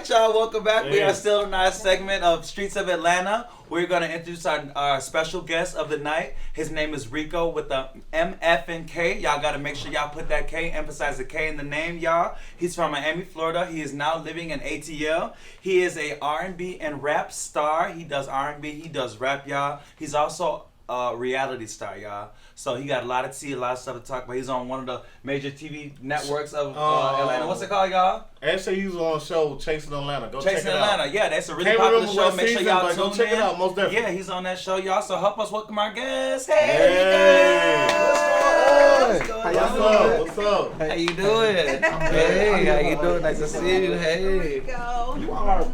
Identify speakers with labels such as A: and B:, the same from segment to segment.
A: y'all. Welcome back. We are still in our segment of Streets of Atlanta. We're going to introduce our special guest of the night. His name is Rico with the M, F, and K. Y'all got to make sure y'all put that K, emphasize the K in the name, y'all. He's from Miami, Florida. He is now living in ATL. He is a R&B and rap star. He does R&B. He does rap, y'all. He's also a reality star, y'all. So he got a lot of tea, a lot of stuff to talk about. He's on one of the major TV networks of Atlanta. What's it called, y'all?
B: Actually, he's on a show, Chasing Atlanta. Go
A: Chasing
B: check it
A: Atlanta.
B: out.
A: Yeah, that's a really popular show. Make sure y'all
B: go check it out, most definitely.
A: Yeah, he's on that show, y'all. So help us welcome our guest. Hey,
B: What's up? What's up?
A: How you doing? Hey, how you doing? Nice to see you. Hey.
C: You are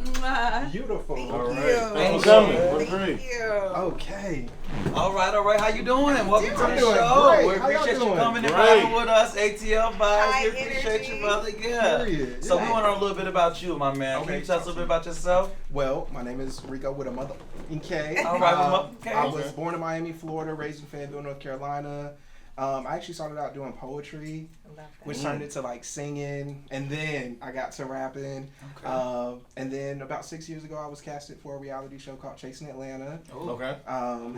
C: beautiful.
B: All right. Thanks for coming.
C: Thank you. Okay.
A: All right. How you doing? Welcome to the
C: I'm
A: show.
C: doing
A: We
C: great.
A: appreciate you coming and
B: Great.
A: riding with us. ATL vibes.
C: High
A: We appreciate
C: energy.
A: you, brother. Yeah.
C: Period.
A: So we
C: Yeah.
A: want to know a little bit about you, my man. Can
C: Okay.
A: you tell us a little bit about yourself?
C: Well, my name is Rico with a mother in K.
A: All right, with mother in K.
C: I was born in Miami, Florida, raised in Fayetteville, North Carolina. I actually started out doing poetry, which turned into like singing, and then I got to rapping.
A: Okay.
C: And then about 6 years ago, I was casted for a reality show called Chasing Atlanta.
A: Oh.
B: Okay.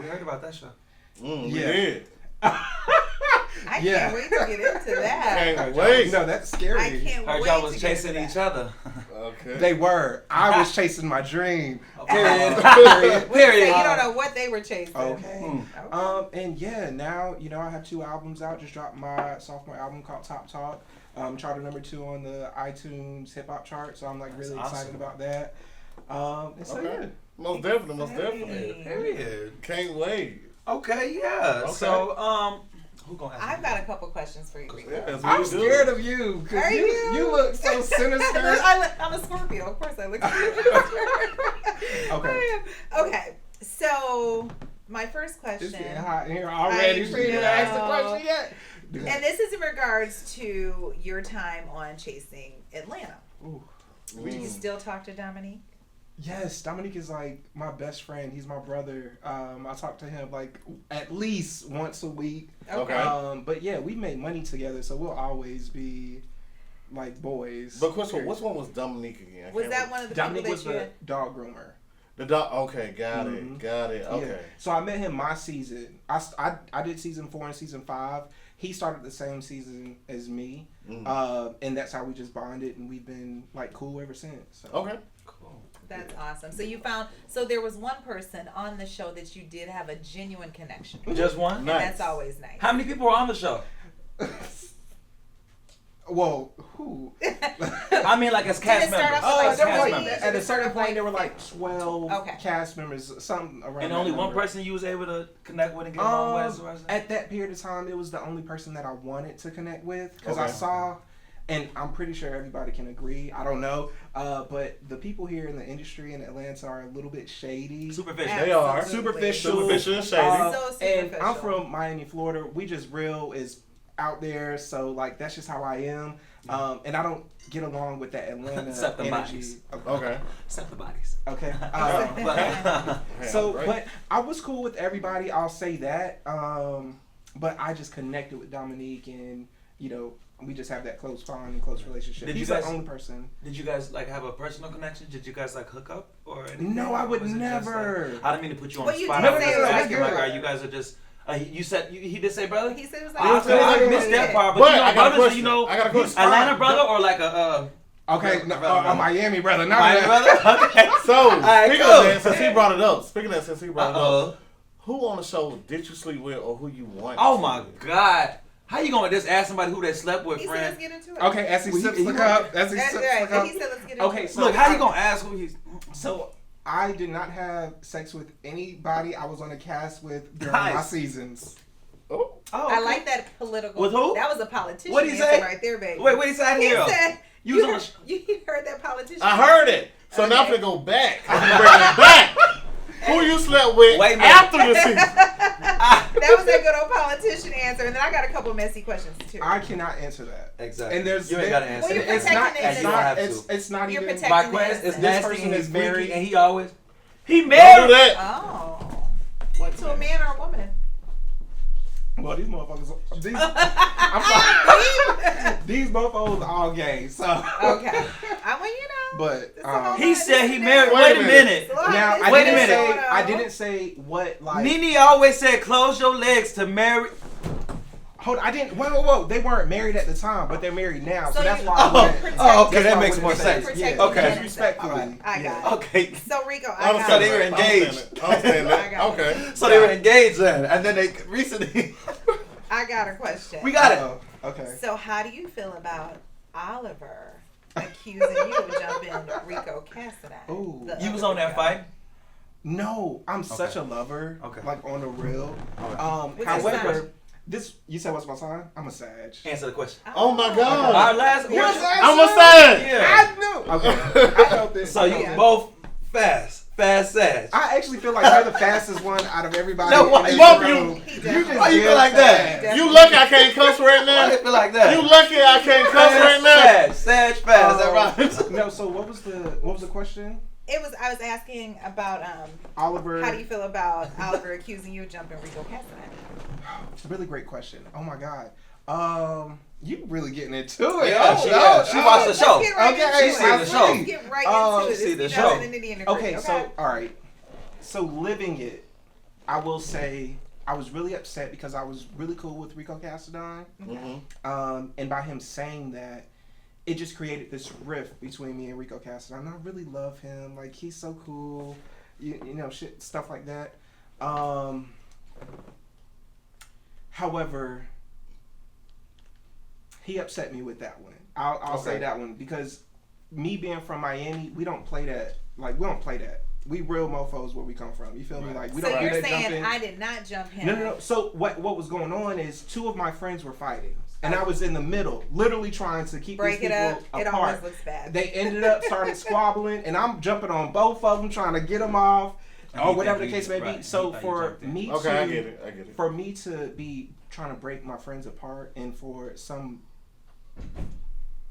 A: We heard about that show.
B: We
C: Yeah.
B: did.
D: I can't wait to get into that.
B: Can't wait.
C: No, that's scary.
D: I can't
A: Heard
D: wait
A: y'all
D: to
A: was
D: get
A: chasing
D: into
A: each
D: that.
A: other.
B: Okay.
C: They were. I was chasing my dream.
A: Period.
C: Period.
A: Period.
D: You don't know what they were chasing.
C: Okay.
D: Okay.
C: And yeah, now, I have 2 albums out. Just dropped my sophomore album called Top Talk. Charted #2 on the iTunes hip hop chart. So I'm like really excited about that. And so yeah.
B: Most definitely.
D: Hey.
A: Period.
B: Can't wait.
A: Okay, yeah.
B: Okay.
A: So, who gonna ask
D: I've
A: me?
D: got a couple questions for you, Rico.
B: Yeah, that's what
C: I'm
B: we do.
C: scared of you because
D: Are
C: you look so sinister.
D: I'm a Scorpio. Of course I look sinister.
C: Okay.
D: Okay. So, my first
C: It's
D: question.
C: getting hot in here already.
D: I
C: She didn't ask the
D: know.
C: question yet.
D: And this is in regards to your time on Chasing Atlanta.
C: Ooh.
D: Do you still talk to Dominique?
C: Yes, Dominique is like my best friend. He's my brother. I talk to him like at least once a week.
B: Okay.
C: But yeah, we made money together, so we'll always be like boys.
B: But which one was Dominique again? I
D: Was
B: can't
D: that
B: remember.
D: one of the
C: Dominique
D: people
C: was
D: that you
C: the
D: had?
C: dog groomer.
B: The dog. Okay, got
C: Mhm.
B: it. Got it. Okay.
C: Yeah. So I met him my season. I did season 4 and season 5. He started the same season as me, and that's how we just bonded, and we've been like cool ever since. So.
B: Okay.
A: Cool.
D: That's awesome. So there was one person on the show that you did have a genuine connection with.
A: Just one?
D: And
B: Nice.
D: that's always nice.
A: How many people were on the show?
C: Whoa, who?
A: I mean, like as cast
D: Did it start
A: members.
D: off with,
A: As
D: like,
A: cast
D: 20?
A: members.
C: At a certain point, there were like 12
D: Okay.
C: cast members, something around.
A: And
C: that
A: only one
C: number.
A: person you was able to connect with and get along with? or something?
C: At that period of time, it was the only person that I wanted to connect with because I
B: Okay.
C: saw, and I'm pretty sure everybody can agree. I don't know, but the people here in the industry in Atlanta are a little bit shady.
A: Superficial.
B: They are.
D: Absolutely.
B: Superficial and shady.
D: So
C: And I'm
D: superficial.
C: from Miami, Florida. We just real is out there, so like that's just how I am. And I don't get along with that Atlanta
A: Except the
C: energy.
A: bodies.
B: Okay.
A: Except the bodies.
C: Okay.
A: But-
C: So,
B: Right.
C: but I was cool with everybody. I'll say that. But I just connected with Dominique, and we just have that close bond and close relationship.
A: Did you
C: He's
A: guys-
C: the only person.
A: Did you guys like have a personal connection? Did you guys like hook up or anything?
C: No, I would
A: Was it just,
C: never.
A: like, I didn't mean to put you on
D: Well,
A: the
D: you
A: spot.
D: did
A: I was
D: say
A: just
D: it was
A: asking, like,
D: good.
A: are you guys are just? You said he did say brother.
D: He said it was
A: I
D: like
A: missed that part, but
B: But
A: you know,
B: I got a
A: brothers,
B: question.
A: you know,
B: I got a question.
A: Atlanta brother or like a
C: Okay, no,
A: brother.
C: a Miami brother. Not
A: my
C: that.
A: brother. Okay.
B: So,
A: right,
B: speaking
A: cool.
B: of that, since he brought it up,
A: Uh-oh.
B: who on the show did you sleep with or who you want?
A: Oh
B: to
A: my
B: sleep with?
A: God. How you gonna just ask somebody who they slept with,
D: He said
A: friend?
D: let's get into it.
C: Okay, as he
A: Well,
C: sips
A: he-
C: the
A: he-
C: cup. As he
D: That's
C: sips
D: right.
C: the cup.
D: He said let's get into
C: Okay,
D: it.
C: so
A: Look, how you
C: I-
A: gonna ask who he's?
C: So I did not have sex with anybody I was on a cast with during
A: Nice.
C: my seasons.
B: Oh.
A: Oh,
D: I
A: okay.
D: like that political.
A: With who?
D: That was a politician
A: What'd he
D: answer
A: say?
D: right there, baby.
A: Wait, what he said
D: He
A: here?
D: said
A: You was
D: you,
A: on
D: heard,
A: a
D: you heard that politician.
B: I heard it. So now I'm
D: Okay.
B: gonna go back. I'm gonna bring it back. Who you slept with
A: Wait a minute.
B: after the season?
D: That was a good old politician answer, and then I got a couple messy questions too.
C: I cannot answer that.
A: Exactly.
C: And there's
A: you ain't gotta answer.
D: Well, you're
A: that.
C: It's not.
D: protecting
C: It's
D: it.
A: You don't have
C: not.
A: to.
C: It's not
D: You're
C: even.
D: protecting
A: My
D: the
A: question is
D: innocent.
A: nasty
C: person
A: and
C: is
A: he's freaky
C: married.
A: and he always he
B: Don't
A: married.
B: do that.
D: Oh. To a man or a woman?
C: Well, these motherfuckers. I'm sorry. These motherfuckers are all gay. So.
D: Okay. I mean,
C: But
A: He said he married.
B: Wait
A: Wait
B: a
A: a minute.
C: now
A: Wait a minute.
C: I didn't say what like.
A: Nene always said, "Close your legs to marry."
C: Hold on, I didn't. Whoa. They weren't married at the time, but they're married now. So that's
D: you-
C: why. I wouldn't-
A: Oh, okay,
C: that's
A: that
C: why I
A: makes more
C: wouldn't say
A: sense.
C: it. Yeah,
D: Okay.
C: disrespectfully.
D: I got it.
A: Okay.
D: So Rico,
B: I
D: I
B: understand
D: got
A: they
D: it.
A: were
B: that.
A: engaged.
B: I understand that.
D: I got it.
B: Okay.
A: So they were engaged then, and then they recently.
D: I got a question.
A: We got it.
C: Oh, okay.
D: So how do you feel about Oliver accusing you of jumping Rico Cassidy?
C: Ooh.
A: You was on that fight.
C: No, I'm such a lover.
A: Okay.
C: Like on the real.
D: What's your
C: However,
D: sign?
C: this you said what's my sign? I'm a Sag.
A: Answer the question.
B: Oh my God.
A: Our last
C: You're a
A: question.
C: Sag?
B: I'm a Sag.
A: Yeah.
C: I knew. Okay. I felt this.
A: So you
D: Yeah.
A: both fast Sag.
C: I actually feel like you're the fastest one out of everybody.
A: No, why-
C: in this
B: both
C: room.
B: you.
D: He
C: You
D: definitely-
C: just
A: Why you feel
C: dead
A: like that?
C: fast.
B: You lucky I can't cuss right
A: Why
B: now.
A: you feel like that?
B: You lucky I can't cuss right now.
A: Sag fast. That rhymes.
C: No, so what was the question?
D: I was asking about
C: Oliver.
D: how do you feel about Oliver accusing you of jumping Rico Cassidy?
C: It's a really great question. Oh my God. You really getting into it.
A: Yeah, she watched the show.
D: Let's get right
C: Okay,
D: into
C: she
D: it.
C: seen the
D: Let's
C: show.
D: get right into it.
A: She seen the
D: It's
A: show.
D: 2000
C: Okay, so all right. So living it, I will say I was really upset because I was really cool with Rico Cassidy. And by him saying that, it just created this rift between me and Rico Cassidy. And I really love him. Like he's so cool. You know, shit, stuff like that. However, he upset me with that one. I'll say that one because me being from Miami, we don't play that. Like we don't play that. We real mofos where we come from. You feel me? Like we
D: So
C: don't do
D: you're
C: that
D: saying
C: jumping.
D: I did not jump him?
C: No. So what was going on is two of my friends were fighting, and I was in the middle, literally trying to keep
D: Break
C: these
D: it
C: people
D: up.
C: apart.
D: It always looks bad.
C: They ended up started squabbling, and I'm jumping on both of them, trying to get them off, or whatever the case may be. So for me
B: Okay,
C: to,
B: I get it.
C: for me to be trying to break my friends apart, and for some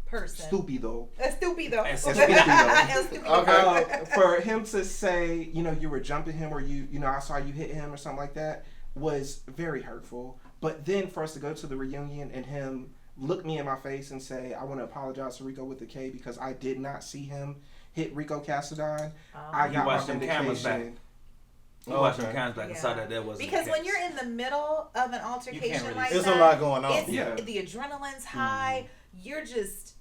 D: person.
C: stupido.
D: Stupido.
C: Stupido.
B: Okay.
C: For him to say, you know, you were jumping him or you know, I saw you hit him or something like that was very hurtful. But then for us to go to the reunion and him look me in my face and say, I want to apologize to Rico with the K because I did not see him hit Rico Cassidy. I
A: You
C: got my
A: watched them cameras back.
C: vindication.
A: You watched the cans back and saw
D: Yeah.
A: that there was
D: Because when you're in the middle of an altercation
A: really
D: like
B: There's
D: that,
B: a lot going on.
D: it's,
C: Yeah.
D: the adrenaline's high. You're just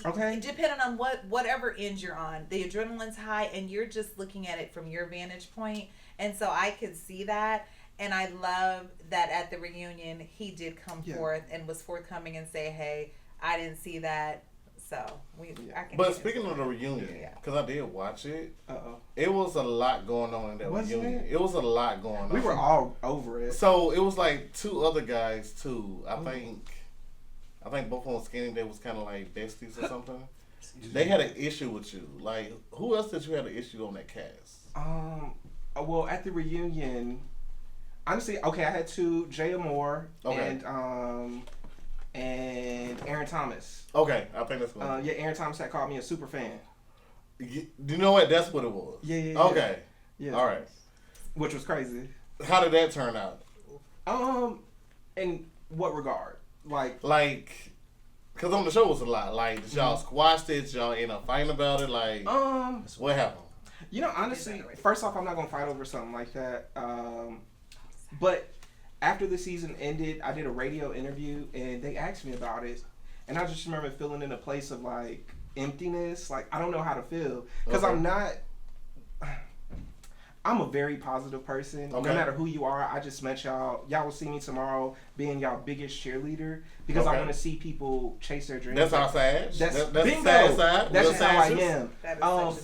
C: Okay.
D: depending on whatever end you're on, the adrenaline's high, and you're just looking at it from your vantage point. And so I could see that, and I love that at the reunion he did come forth and was forthcoming and say, "Hey, I didn't see that." So I can.
B: But speaking of the reunion, because I did watch it, it was a lot going on in that reunion. It was a lot going on.
C: We were all over it.
B: So it was like two other guys too. I think both on Skinny they was kind of like besties or something. They had an issue with you. Like who else did you have an issue on that cast?
C: Well, at the reunion, honestly, okay, I had two, Jay Moore and Aaron Thomas.
B: Okay, I think that's what.
C: Yeah, Aaron Thomas had called me a super fan.
B: You know what? That's what it was.
C: Yeah.
B: Okay.
C: Yeah.
B: All right.
C: Which was crazy.
B: How did that turn out?
C: In what regard? Like,
B: cause on the show was a lot. Like, did y'all squash it? Did y'all end up fighting about it? Like, what happened?
C: You know, honestly, first off, I'm not gonna fight over something like that. But after the season ended, I did a radio interview and they asked me about it, and I just remember feeling in a place of like emptiness. Like I don't know how to feel because I'm a very positive person. No matter who you are, I just met y'all. Y'all will see me tomorrow being y'all biggest cheerleader because I want to see people chase their dreams.
B: That's our side.
C: That's
B: bingo.
C: bingo.
B: Sad side.
C: That's just how I am.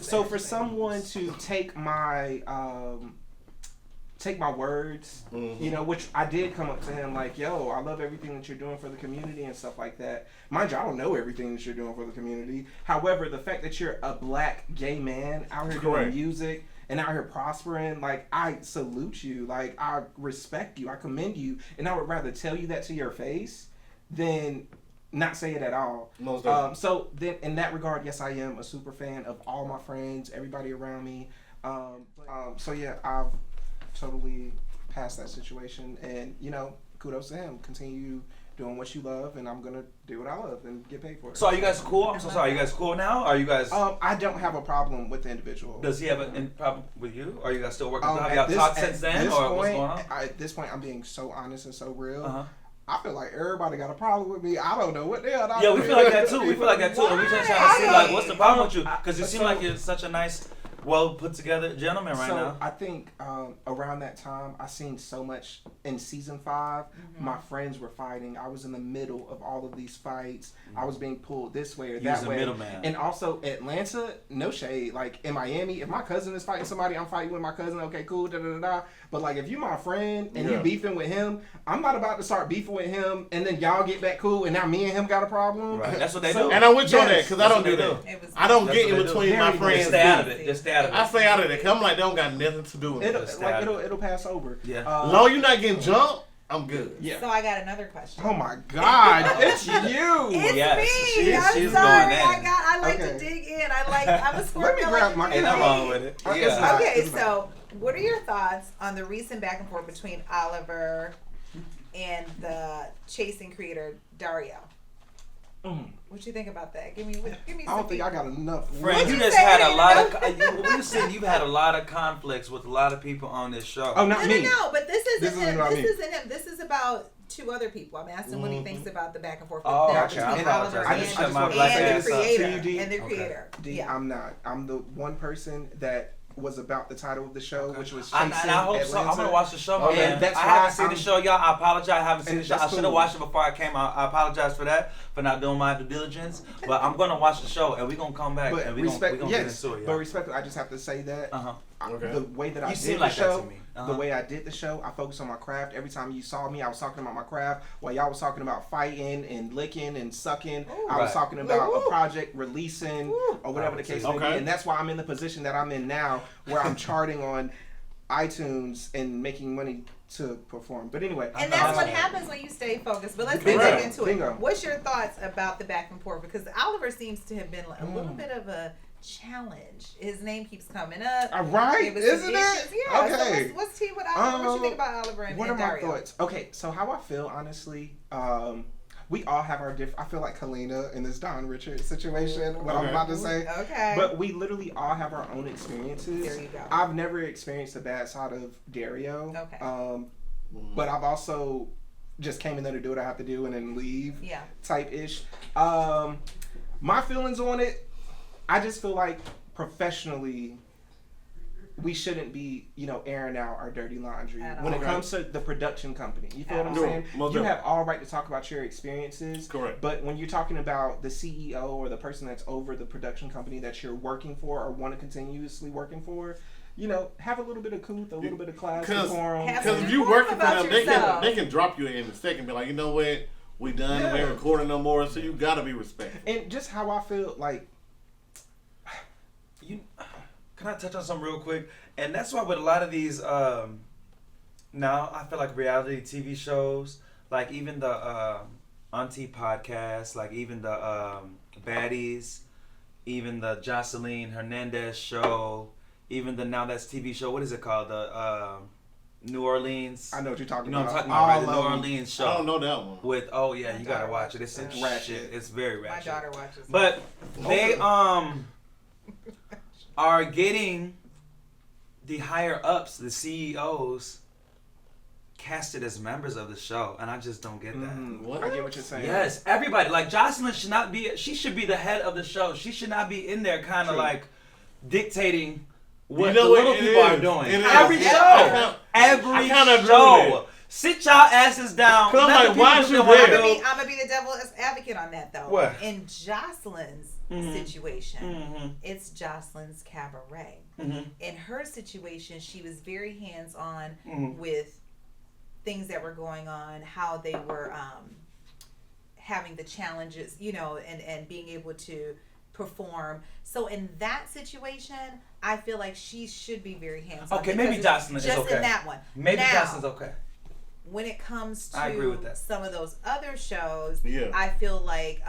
C: So for
D: sad
C: someone to take my words, you know, which I did come up to him like, yo, I love everything that you're doing for the community and stuff like that. Mind you, I don't know everything that you're doing for the community. However, the fact that you're a black gay man out here doing music and out here prospering, like, I salute you. Like, I respect you. I commend you. And I would rather tell you that to your face than not say it at all. So then in that regard, yes, I am a super fan of all my friends, everybody around me. So yeah, I've totally past that situation, and you know, kudos to him. Continue doing what you love, and I'm gonna do what I love and get paid for it.
A: So are you guys cool? I'm so sorry. Are you guys cool now? Are you guys?
C: I don't have a problem with the individual.
A: Does he have a problem with you? Are you guys still working? Have
C: At
A: y'all
C: this-
A: talked
C: at
A: since then,
C: this
A: or
C: point,
A: what's going on?
C: At this point, I'm being so honest and so real.
A: Uh-huh.
C: I feel like everybody got a problem with me. I don't know what the hell.
A: Yeah, we feel like that too. We feel like that too. And we just trying to see like what's the problem with you? Because you seem
C: So-
A: like you're such a nice, well put together gentleman right
C: so
A: now.
C: I think around that time, I seen so much in season 5. My friends were fighting. I was in the middle of all of these fights. I was being pulled this way or
A: You
C: that
A: was a
C: way.
A: middleman.
C: And also Atlanta, no shade. Like in Miami, if my cousin is fighting somebody, I'm fighting with my cousin. Okay, cool. Da da da da. But like if you my friend and you beefing with him, I'm not about to start beefing with him and then y'all get back cool and now me and him got a problem.
A: Right. That's what they do.
B: And I'm with you on that
C: Yes,
B: because I don't
A: that's
B: do
A: what they
B: that.
D: It was
B: I don't
A: That's
B: get in
A: what they do.
B: between my
C: Very
B: friends.
A: Just stay out of
B: beef.
A: it. Just stay out of it.
B: I stay out of that. Cause I'm like, they don't got nothing to do with
C: It'll,
B: it.
A: Just
C: like
A: stab
C: it'll pass over.
A: Yeah.
B: Long you not getting jumped, I'm good.
C: Yeah.
D: So I got another question.
C: Oh my God, it's you.
D: It's
A: Yes,
D: me.
A: she's
D: I'm
A: going
D: sorry.
A: in.
D: I like
C: Okay.
D: to dig in. I'm a
C: Let
D: Scorpio.
C: me
D: I
C: grab
D: like
C: my-
D: to
A: Ain't
D: dig
A: nothing wrong
D: in.
A: with it.
C: It's
A: Yeah.
C: not.
D: Okay,
C: It's
D: so what are your thoughts on the recent back and forth between Oliver and the chasing creator Dario? What you think about that? Give me
C: I
D: some
C: don't think I got enough.
A: Friend,
D: What'd
A: you
D: you
A: just
D: say?
A: had a lot of. You said you've had a lot of conflicts with a lot of people on this show.
C: Oh, not me.
D: No, but this isn't
C: This isn't
D: him.
C: about
D: This
C: me.
D: isn't him. This is about 2 other people. I'm asking what he thinks about the back and forth
A: Oh,
D: there
A: okay. I
D: between
A: apologize.
D: Oliver
A: I
D: and,
A: just shut my
C: and
A: black
D: and
A: ass
D: the
A: up.
D: creator.
C: To you, D?
D: And the
A: Okay.
D: creator.
C: D,
D: Yeah.
C: I'm not. I'm the one person that was about the title of the show, which was
A: And
C: Chasing
A: I hope so. I'm
C: Atlanta.
A: gonna watch the show, my
C: And
A: man.
C: that's
A: I
C: why
A: haven't seen
C: I'm-
A: the show, y'all. I apologize. I haven't seen
C: And
A: the show. I
C: that's
A: should have
C: cool.
A: watched it before I came out. I apologize for that, for not doing my due diligence. But I'm gonna watch the show, and we're gonna come back,
C: But
A: and we're
C: respect,
A: gonna
C: yes,
A: get into it.
C: but
A: Yeah.
C: respectfully, I just have to say that
A: Uh-huh.
B: Okay.
C: the way that I
A: You
C: did
A: seem
C: the
A: like that
C: show,
A: to me.
C: the
A: Uh-huh.
C: way I did the show, I focused on my craft. Every time you saw me, I was talking about my craft. While y'all was talking about fighting and licking and sucking, I was
A: Right.
C: talking about a project releasing or whatever the case may be.
B: Okay.
C: And that's why I'm in the position that I'm in now, where I'm charting on iTunes and making money to perform. But anyway,
D: And that's what happens when you stay focused. But let's
C: Bingo.
D: get into
C: Bingo.
D: it. What's your thoughts about the back and forth? Because Oliver seems to have been a little bit of a challenge. His name keeps coming up.
C: Right?
D: There was some
C: Isn't it?
D: issues. Yeah.
C: Okay.
D: So what's tea with Oliver? What you think about Oliver and
C: What are my
D: Dario?
C: thoughts? Okay, so how I feel, honestly, we all have our different. I feel like Kalina in this Don Richards situation, what I'm about to say.
D: Okay.
C: But we literally all have our own experiences.
D: There you go.
C: I've never experienced the bad side of Dario.
D: Okay.
C: But I've also just came in there to do what I have to do and then leave.
D: Yeah.
C: Type ish. My feelings on it, I just feel like professionally, we shouldn't be, airing out our dirty laundry
D: At
C: when
D: all.
C: it comes to the production company. You feel what I'm
B: No,
C: saying?
B: most
C: You
B: definitely.
C: have all right to talk about your experiences.
B: Correct.
C: But when you're talking about the CEO or the person that's over the production company that you're working for or want to continuously working for, have a little bit of couth, a little bit of class, decorum.
D: Have
B: Because
D: some
B: if you
D: decorum
B: working for
D: about
B: them,
D: yourself.
B: they can drop you in a second. Be like, you know what? We done.
C: Yeah.
B: We ain't recording no more. So you gotta be respectful.
C: And just how I feel like.
A: Can I touch on something real quick? And that's why with a lot of these, now I feel like reality TV shows, like even the Auntie podcast, like even the Baddies, even the Jocelyn Hernandez show, even the Now That's TV show. What is it called? The New Orleans.
C: I know what you're talking
A: You know what I'm
C: about.
A: talking about, right?
C: All
A: The New
C: of them.
A: Orleans show.
B: I don't know that one.
A: With you
D: My
A: gotta
D: daughter
A: watch it. It's
D: watches
A: some
C: it.
A: ratchet.
C: Ratchet.
A: It's very
D: My
A: ratchet.
D: daughter watches.
A: But they are getting the higher ups, the CEOs, casted as members of the show, and I just don't get that.
B: What?
C: I get what you're saying.
A: Yes, everybody. Like Jocelyn should not be. She should be the head of the show. She should not be in there, kind of
C: True.
A: like dictating what
B: You know
A: the
B: what?
A: little
B: It
A: people are
B: is.
A: doing.
B: It is.
A: Every
B: Yeah,
A: show, every
B: I kinda agree
A: show.
B: with
A: Sit y'all asses down.
B: 'Cause I'm
A: Let
B: like,
A: the people
B: why
A: do
B: is you
A: what they
B: there?
A: do.
D: I'm gonna be the devil's advocate on that though.
A: What?
D: In Jocelyn's situation,
A: Mhm.
D: it's Jocelyn's cabaret.
A: Mhm.
D: In her situation, she was very hands-on
A: Mhm.
D: with things that were going on, how they were having the challenges, and being able to perform. So in that situation, I feel like she should be very hands-on.
A: Okay, maybe
D: because
A: Jocelyn is
D: just
A: okay.
D: in that one.
A: Maybe
D: Now,
A: Jocelyn's okay.
D: when it comes
A: I agree with
D: to
A: that.
D: some of those other shows,
B: Yeah.
D: I feel like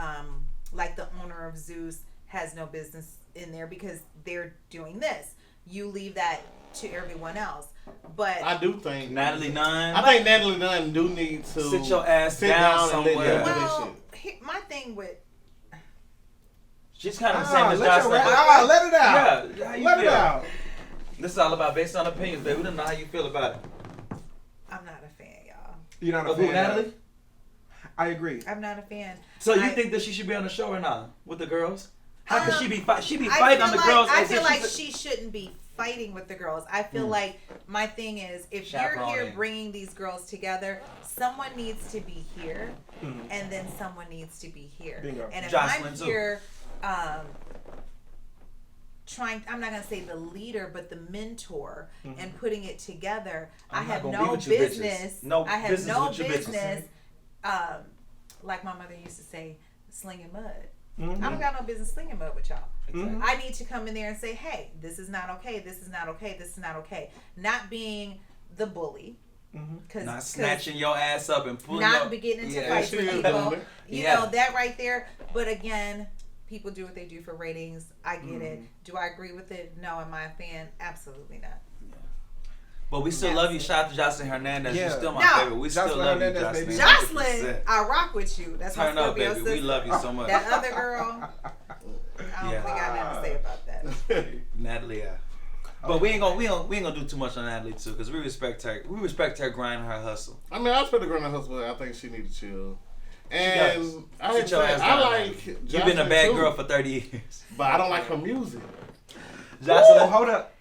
D: the owner of Zeus has no business in there because they're doing this. you leave that to everyone else. But
B: I do think
A: Natalie Nunn.
B: I think Natalie Nunn do need to
A: sit your ass
B: sit
A: down
B: and let
A: somewhere.
B: them do that
D: well,
B: shit.
D: my thing with
A: She's kind of the same as
C: let
A: Jocelyn.
C: it out.
A: Yeah, how you
C: Let
A: feel?
C: it out.
A: This is all about based on opinions, baby. We don't know how you feel about it.
D: I'm not a fan, y'all.
C: You're not a
A: Of who,
C: fan,
A: Natalie?
C: I agree.
D: I'm not a fan.
A: So you think that she should be on the show or not with the girls? How could she be She be
D: I
A: fighting
D: feel
A: on the
D: like,
A: girls.
D: I
A: as
D: feel
A: if
D: like
A: she's
D: she shouldn't be fighting with the girls. I feel like my thing is, if you're here
A: Chaperoning.
D: bringing these girls together, someone needs to be here, and then someone needs to be here.
C: Bingo.
D: And if
A: Jocelyn,
D: I'm
A: too.
D: here, I'm not gonna say the leader, but the mentor, and putting it together,
A: I'm
D: I
A: not
D: have
A: gonna be
D: no
A: with you bitches.
D: business.
A: No
D: I have
A: business
D: no
A: with you bitches.
D: business. Like my mother used to say, slinging mud.
C: Mm-hmm.
D: I don't got no business slinging mud with y'all.
A: Exactly.
D: I need to come in there and say, hey, this is not okay. This is not okay. This is not okay. Not being the bully.
A: Not snatching your ass up and pulling
D: not
A: your...
D: be getting into
A: Yeah,
D: fights
B: she
D: with
B: is
D: people.
B: doing it.
D: You
A: Yeah.
D: know, that right there. But again, people do what they do for ratings. I get it. Do I agree with it? No. Am I a fan? Absolutely not.
A: But we still love you. Shout out to Jocelyn Hernandez. You're
C: Yeah.
A: still my
D: No.
A: favorite. We still
C: Jocelyn
A: love you,
C: Hernandez,
A: Jocelyn.
C: baby.
D: 'Jocelyn,
A: 100%.
D: I rock with you. That's my
A: Turn up,
D: Scorpio
A: baby.
D: sister.
A: We love you so much.
D: That other girl, I don't think I have nothing to say about that.
A: Natalie, yeah. But we ain't gonna do too much on Natalie too, because we respect her. We respect her grind and her hustle.
B: I mean, I respect the girl and husband. I think she need to chill.
A: does.
B: And I,
A: Sit your ass
B: I
A: down,
B: like
A: You've been a
B: Jocelyn
A: bad
B: too,
A: girl for 30 years.
B: but I don't like her music.
C: Oh, hold up.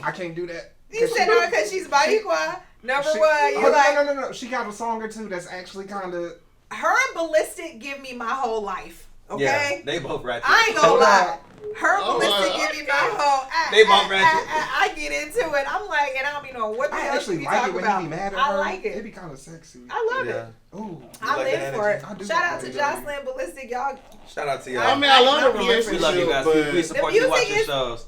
C: I can't do that.
D: You said no because she's Boricua. Number one, you
C: hold
D: like
C: on, no. She got a song or two that's actually kind of.
D: her and Ballistic give me my whole life. Okay,
A: Yeah, they both ratchet.
D: I ain't gonna
C: Hold
D: lie.
C: on.
D: Her and
B: Oh,
D: Ballistic
B: wow.
D: give me my whole.
A: They both ratchet.
D: I get into it. I'm like, and I don't be knowing what the
C: I
D: hell she
C: actually
D: be
C: like it
D: talking
C: when
D: about.
C: he be mad at
D: I
C: her.
D: like
C: It
D: it.
C: be kind of sexy.
D: I love
A: Yeah.
D: it.
C: Ooh.
D: I
A: like
D: live
A: that
D: for it.
A: energy?
C: I do
D: Shout
C: like
D: out to
C: that
D: Jocelyn and Ballistic, y'all.
A: Shout out to y'all.
B: I mean, I love the
D: We
B: relationship.
A: we love you guys.
B: But
A: We support you.
D: music
A: Watch your
D: is-
A: shows.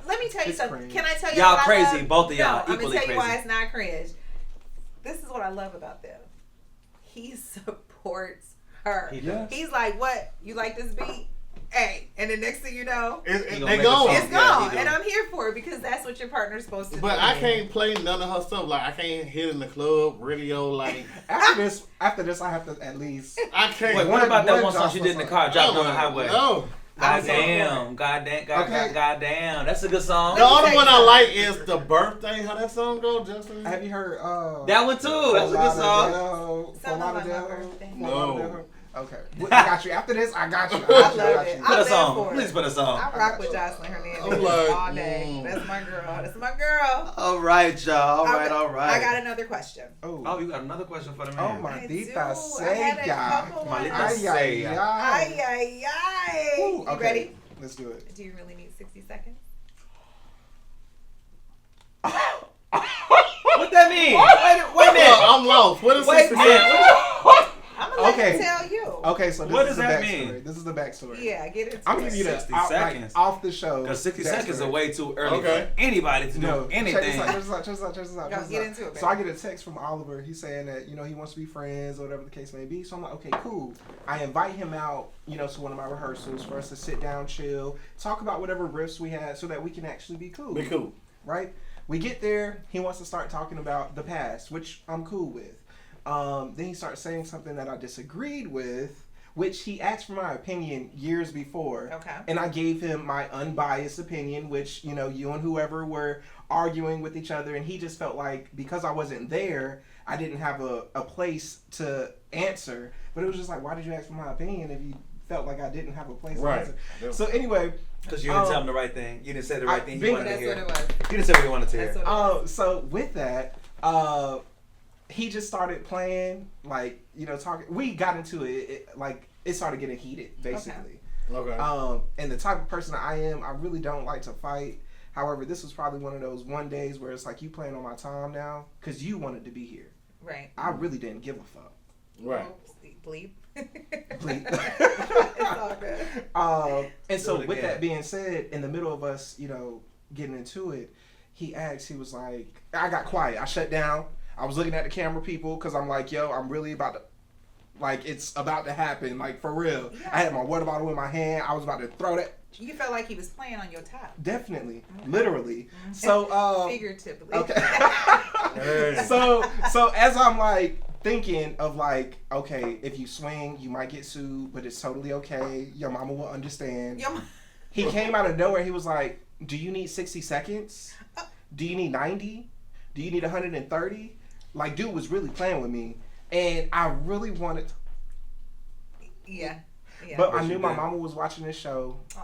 D: Let me tell you
C: It's
D: something.
C: cringe.
D: Can I tell you
A: Y'all
D: what
A: crazy,
D: I love?
A: both of y'all,
D: No, I'm
A: equally
D: gonna tell you why
A: crazy.
D: it's not cringe. This is what I love about them. He supports her.
A: He
C: does.
D: He's like, what? You like this beat? Hey, and the next thing you know,
A: He gonna
B: they
A: make a
B: gone.
A: song.
D: it's
A: Yeah,
D: gone.
A: he
D: And
A: do.
D: I'm here for it because that's what your partner's supposed to do.
B: But I can't play none of her stuff. Like I can't hit in the club, radio. Like
C: After this, I have to at least.
B: I can't.
A: Wait, what about that
C: one
A: one song she did in the car? Dropped on the highway.
B: No.
A: Goddamn.
B: Okay.
A: Goddamn. That's a good song.
B: The only one I like is the birthday. How that song go, Justin?
C: Have you heard?
A: That one too. That's a good song.
D: Something about my birthday.
B: No.
C: Okay, I got you. After this, I got you.
D: I love it.
A: Put
D: I
A: a
D: live
A: song.
D: for it.
A: Please put a song.
D: I rock with Jocelyn Hernandez
B: I'm like,
D: all day. That's my girl. That's my girl.
A: All right, y'all. All right.
D: I got another question.
A: Oh, you got another question for the
C: Oh,
A: man.
C: my
D: I
C: Dita
D: do. I had a couple
C: Seya.
D: more.
A: Maldita
C: Ay, ay,
A: sea.
C: ay.
D: Ay, ay, ay.
C: Ooh,
D: You
C: okay.
D: ready?
C: Let's do it.
D: Do you really need 60 seconds?
A: What that mean? Wait a minute.
B: I'm lost. What is
A: Wait,
B: 60
A: man.
B: seconds?
D: I'm going to
C: Okay.
D: let you tell you.
C: Okay, so this
A: What
C: is
A: does
C: the
A: that
C: backstory.
A: mean?
C: This is the backstory.
D: Yeah, get into
C: I'm
D: it.
C: giving you the
A: 60
C: like,
A: seconds.
C: off the show.
A: Because 60
C: backstory.
A: seconds are way too early
B: Okay.
A: for anybody to do
C: No,
A: anything.
C: Check this out. Check this out.
D: Go, get into it,
C: So I
D: baby.
C: get a text from Oliver. He's saying that he wants to be friends or whatever the case may be. So I'm like, okay, cool. I invite him out, to one of my rehearsals for us to sit down, chill, talk about whatever riffs we had, so that we can actually be cool.
B: Be cool.
C: Right? We get there. He wants to start talking about the past, which I'm cool with. Then he starts saying something that I disagreed with, which he asked for my opinion years before.
D: Okay.
C: And I gave him my unbiased opinion, which, you and whoever were arguing with each other. And he just felt like because I wasn't there, I didn't have a place to answer. But it was just like, why did you ask for my opinion if you felt like I didn't have a place
B: Right.
C: to answer? So anyway.
A: Because you didn't tell him the right thing. You didn't say the right thing he wanted to
D: That's
A: hear.
D: what it was.
A: You didn't say what he wanted to hear.
D: That's what it was.
C: So with that, he just started playing, talking. We got into it. It started getting heated, basically.
B: Okay.
C: And the type of person I am, I really don't like to fight. However, this was probably one of those one days where it's like you playing on my time now because you wanted to be here.
D: Right.
C: I really didn't give a fuck.
B: Right.
D: Oops, bleep.
C: Please.
D: It's all good.
C: And so
A: Do it
C: with
A: again.
C: that being said, in the middle of us, getting into it, he was like, I got quiet. I shut down. I was looking at the camera people because I'm like, yo, I'm really about to, it's about to happen, for real.
D: Yeah.
C: I had my water bottle in my hand. I was about to throw that
D: You felt like he was playing on your top.
C: Definitely, literally. So
D: figuratively.
C: Okay. so as I'm like thinking of like, okay, if you swing, you might get sued, but it's totally okay. Your mama will understand. He came out of nowhere. He was like, "Do you need 60 seconds? Do you need 90? Do you need 130?" Like, dude was really playing with me, and I really wanted.
D: Yeah.
C: But I knew my mama was watching this show. Aww.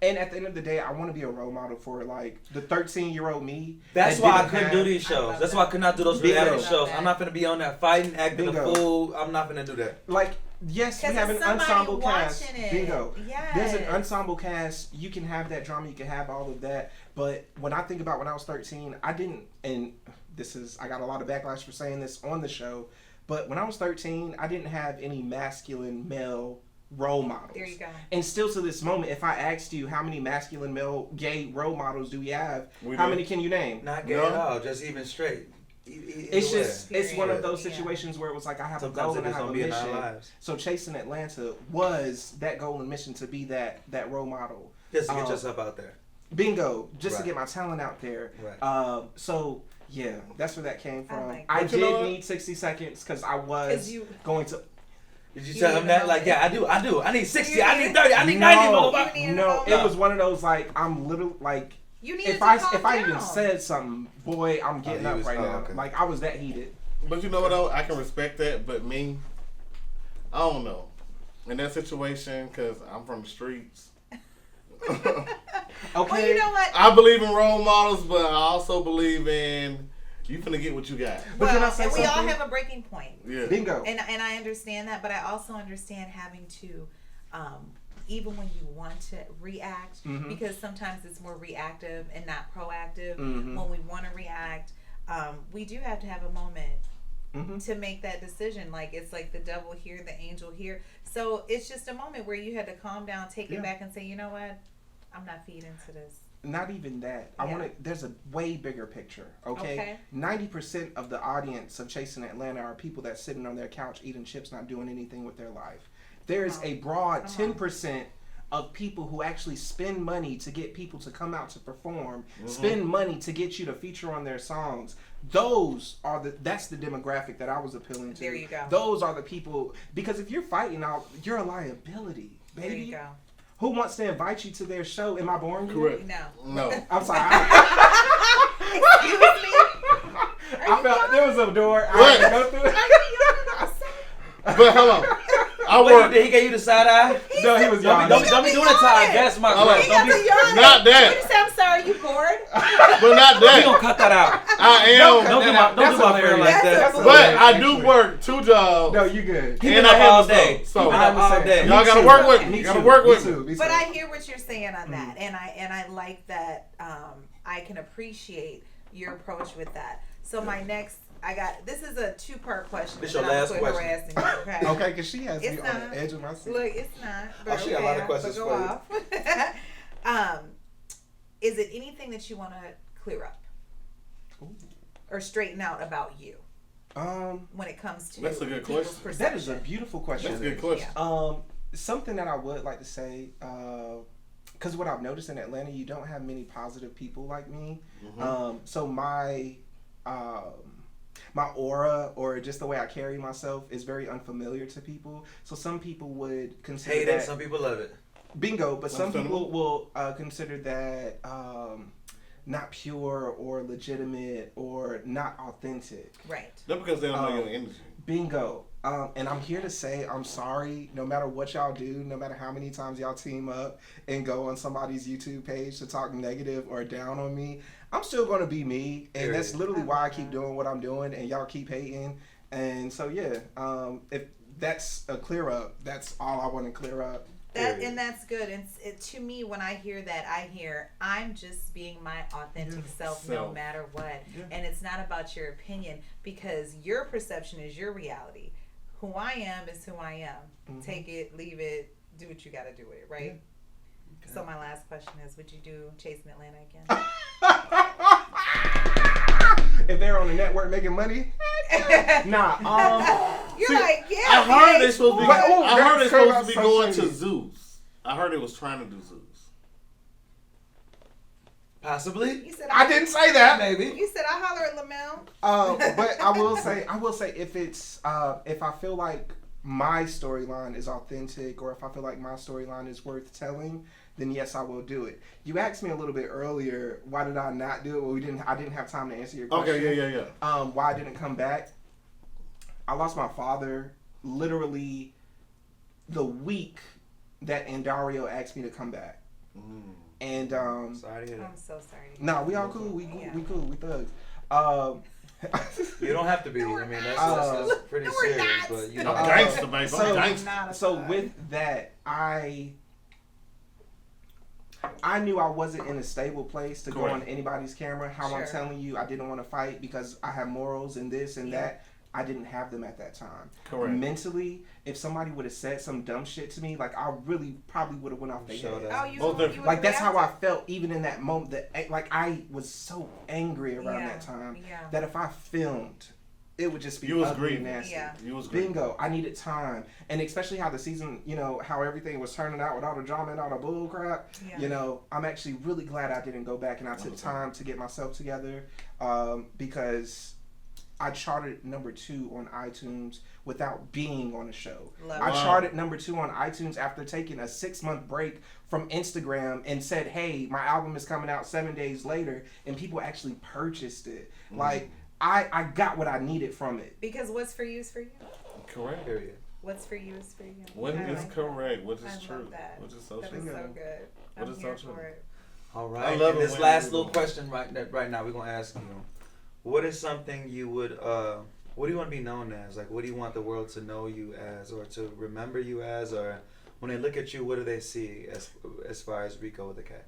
C: And at the end of the day, I want to be a role model for like the 13-year-old me.
A: That's why I couldn't do these shows. That's why I could not do those reality shows. I'm not gonna be on that fighting, acting a fool. I'm not gonna do that.
C: Like, yes, we have an ensemble cast. Bingo.
D: Yes.
C: There's an ensemble cast. You can have that drama. You can have all of that. But when I think about when I was 13, I didn't. And I got a lot of backlash for saying this on the show. But when I was 13, I didn't have any masculine male role models.
D: There you go.
C: And still to this moment, if I asked you how many masculine male gay role models do we have, how many can you name?
A: Not gay at all, just even straight.
C: It's one of those situations where it was like I have a goal and I have a mission. So Chasing Atlanta was that goal and mission to be that role model.
A: Just to get yourself out there.
C: Bingo. Just to get my talent out there.
A: Right.
C: So yeah, that's where that came from. I did need 60 seconds because I was going to.
A: Did you tell him that? Like, yeah, I do. I need 60. I need 30. I need 90.
C: No, it was one of those like I'm little like. If I even said something, boy, I'm getting up right now. Okay. Like I was that heated.
B: But you know what though? I can respect that. But me, I don't know. In that situation, because I'm from the streets.
C: Okay.
D: Well, you know what?
B: I believe in role models, but I also believe in you finna get what you got.
D: Well, and we all have a breaking point.
B: Yeah.
C: Bingo.
D: And I understand that, but I also understand having to, even when you want to react, because sometimes it's more reactive and not proactive. When we want to react, we do have to have a moment to make that decision. Like it's like the devil here, the angel here. So it's just a moment where you had to calm down, take it back, and say, you know what, I'm not feeding into this.
C: Not even that. There's a way bigger picture, okay? 90% of the audience of Chasing Atlanta are people that's sitting on their couch eating chips, not doing anything with their life. There's a broad 10% of people who actually spend money to get people to come out to perform, spend money to get you to feature on their songs. That's the demographic that I was appealing to.
D: There you go.
C: Those are the people, because if you're fighting out, you're a liability, baby. There you go. Who wants to invite you to their show? Am I boring you?
B: Correct.
D: No.
C: I'm sorry.
D: Excuse me?
C: I felt there was a door. I had to go through it.
B: But hold on.
A: He gave you the side eye?
C: No, he was
A: yawning. Don't be doing it, Ty. That's my question.
B: Not that.
D: You say, I'm sorry, you bored?
B: But not that.
A: We gonna cut that out.
B: I am.
A: Don't do my friend like that.
B: But I do work 2 jobs.
C: No, you good.
A: And I all day.
B: So
A: all day.
B: Y'all gotta work with me. You gotta work with me.
D: But I hear what you're saying on that, and I like that. I can appreciate your approach with that. So my next. This is a 2-part question.
A: This your last question.
C: Okay, because she has me on the edge of my seat.
D: Look, it's not. But
A: she got a lot of questions for
D: you. Is it anything that you want to clear up? Ooh. Or straighten out about you? When it comes to
B: that's a good question.
D: Perception.
C: That is a beautiful question.
B: That's a good question.
D: Yeah.
C: Something that I would like to say, because what I've noticed in Atlanta, you don't have many positive people like me. So my aura or just the way I carry myself is very unfamiliar to people. So some people would consider that.
A: Some people love it.
C: Bingo, but some people will consider that not pure or legitimate or not authentic.
D: Right.
B: That's because they don't know your energy.
C: Bingo. And I'm here to say I'm sorry no matter what y'all do, no matter how many times y'all team up and go on somebody's YouTube page to talk negative or down on me. I'm still going to be me, and that's literally why I keep doing what I'm doing, and y'all keep hating. And so, yeah, if that's a clear up, that's all I want to clear up.
D: And that's good. And to me, when I hear that, I hear I'm just being my authentic self no matter what. Yeah. And it's not about your opinion, because your perception is your reality. Who I am is who I am. Take it, leave it, do what you got to do with it, right? Yeah. Okay. So my last question is, would you do Chasing Atlanta again?
C: If they're on the network making money, nah.
D: You're like, yeah.
B: I heard they're supposed to be. I heard they're supposed to be going to Zeus. I heard they was trying to do Zeus.
A: Possibly.
D: You said
C: I didn't say that.
A: Maybe.
D: You said I holler at Lamel.
C: But I will say, if it's if I feel like my storyline is authentic, or if I feel like my storyline is worth telling, then yes, I will do it. You asked me a little bit earlier, why did I not do it? Well, I didn't have time to answer your question.
B: Okay, yeah.
C: Why I didn't come back? I lost my father literally the week that Andario asked me to come back. And
A: Sorry to hear that.
D: I'm so sorry.
C: no, we all cool. We cool. We thugs.
A: You don't have to be. I mean, that's pretty
D: No, we're
A: serious.
D: not.
A: But you
B: I'm
A: know,
B: gangster, baby. I'm gangster.
C: So with that, I knew I wasn't in a stable place to go on anybody's camera. How I'm telling you, I didn't want to fight because I have morals and this and that. I didn't have them at that time.
B: Correct.
C: Mentally, if somebody would have said some dumb shit to me, like I really probably would have went off their head.
D: Oh, you
C: Like that's how I felt even in that moment. That like I was so angry around that time that if I filmed, it would just be ugly and nasty.
B: You was grieving.
C: Bingo. I needed time, and especially how the season, how everything was turning out with all the drama and all the bull crap. I'm actually really glad I didn't go back and I took time to get myself together, because I charted number 2 on iTunes without being on the show. I charted number 2 on iTunes after taking a 6-month break from Instagram and said, hey, my album is coming out 7 days later, and people actually purchased it. Like, I got what I needed from it.
D: Because what's for you is for you.
B: Correct.
A: Period.
D: What's for you is for you.
B: What is correct? What is true?
D: That.
B: What is so
D: That
B: true?
D: is so good.
B: What
D: I'm
B: is
D: here
B: so true?
D: for it.
A: All
B: I
A: right.
B: love
A: And
B: it
A: this
B: when
A: last
B: you
A: little
B: do.
A: question right now, we're gonna ask you. What is something you would? What do you want to be known as? Like, what do you want the world to know you as, or to remember you as, or when they look at you, what do they see as far as Rico with the cat?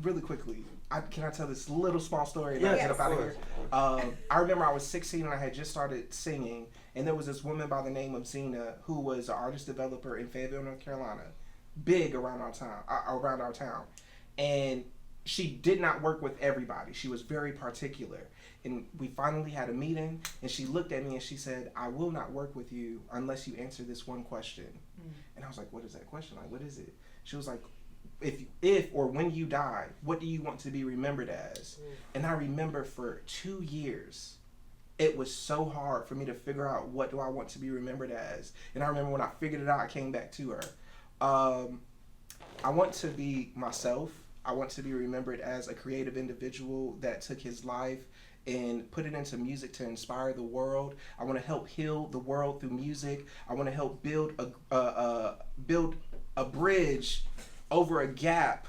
C: Really quickly, can I tell this little small story and
A: Yes,
C: I'll get up out of
A: of
C: here? I remember I was 16 and I had just started singing, and there was this woman by the name of Zena who was an artist developer in Fayetteville, North Carolina, big around our town, and she did not work with everybody. She was very particular. And we finally had a meeting, and she looked at me and she said, I will not work with you unless you answer this one question. And I was like, what is that question? Like, what is it? She was like, if or when you die, what do you want to be remembered as? And I remember for 2 years, it was so hard for me to figure out what do I want to be remembered as. And I remember when I figured it out, I came back to her. I want to be myself. I want to be remembered as a creative individual that took his life and put it into music to inspire the world. I want to help heal the world through music. I want to help build a bridge over a gap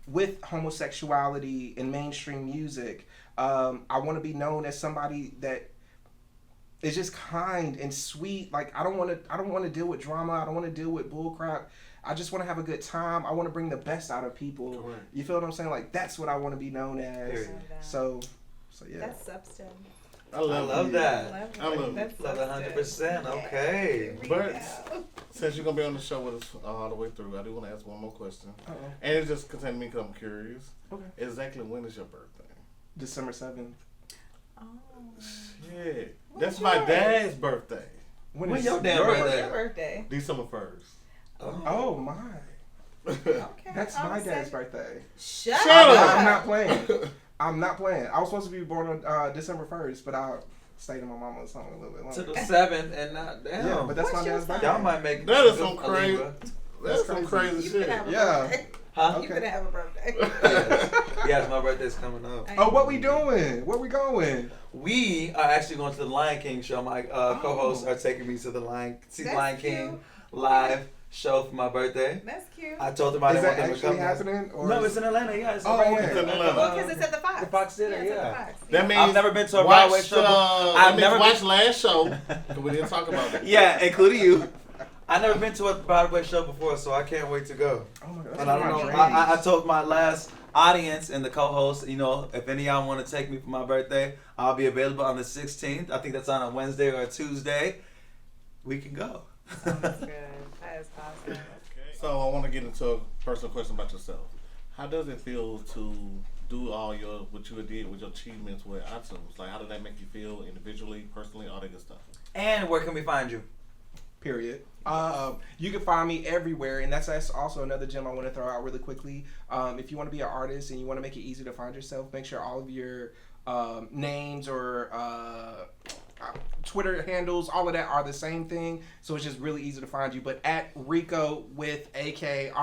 C: with homosexuality in mainstream music. I want to be known as somebody that is just kind and sweet. Like I don't want to deal with drama. I don't want to deal with bullcrap. I just want to have a good time. I want to bring the best out of people.
B: Correct.
C: You feel what I'm saying? Like that's what I want to be known as.
A: Period.
C: So yeah.
D: That's substance.
B: I love
A: that.
B: I love it.
D: That's
A: Love 100%. Okay.
B: But since you're gonna be on the show with us all the way through, I do want to ask one more question. And it's just because I'm curious.
C: Okay.
B: Exactly when is your birthday?
C: December 7th.
D: Oh.
B: Shit. That's my dad's birthday.
C: When
A: When
C: is
A: your damn
C: your
A: birthday?
D: Your birthday.
B: December 1st.
C: Oh my.
D: Okay.
C: That's my dad's birthday.
D: Shut
B: up.
D: up.
C: I'm not playing. I'm not playing. I was supposed to be born on December 1st, but I stayed in my mama's home a little bit
A: To
C: longer.
A: the 7th and not damn.
C: Yeah, but that's
D: What's
C: my
D: your
C: dad's
D: sign?
C: birthday.
A: Y'all might make
B: That is
A: a
B: some crazy.
A: Libra.
B: That's some crazy
D: You
B: shit.
D: can have a
C: Yeah.
D: birthday.
A: Huh?
D: You can have a birthday.
A: Yes, my birthday's coming up.
C: Oh, what we doing? Where we going?
A: We are actually going to the Lion King show. My co-hosts are taking me to the Lion
D: That's
A: King
D: cute.
A: live show for my birthday.
D: That's cute.
A: I told them I
C: Is
A: didn't want
C: that
A: them to
C: actually
A: come.
C: happening? Or
A: No, it's in Atlanta. Yeah, it's
C: Oh,
A: right
C: okay.
A: here.
B: It's in Atlanta.
D: Well, because it's at the Fox.
A: The Fox Theater,
D: It's at
A: yeah.
D: the Fox.
B: That means
A: I've never been to a Broadway
B: watch,
A: show.
B: I've never
A: been.
B: watched last show. 'Cause we didn't talk about it.
A: Yeah, including you. I've never been to a Broadway show before, so I can't wait to go.
C: Oh my God, that's
A: And I
C: one
A: don't
C: of
A: know.
C: my
A: I
C: dreams.
A: told my last audience and the co-host, if any of y'all want to take me for my birthday, I'll be available on the 16th. I think that's on a Wednesday or a Tuesday. We can go.
D: That's good. That is awesome.
B: So I want to get into a personal question about yourself. How does it feel to do all what you did with your achievements with iTunes? Like, how did that make you feel individually, personally, all that good stuff?
A: And where can we find you?
C: Period. You can find me everywhere, and that's also another gem I want to throw out really quickly. If you want to be an artist and you want to make it easy to find yourself, make sure all of your names or Twitter handles, all of that are the same thing, so it's just really easy to find you. But at Rico with AK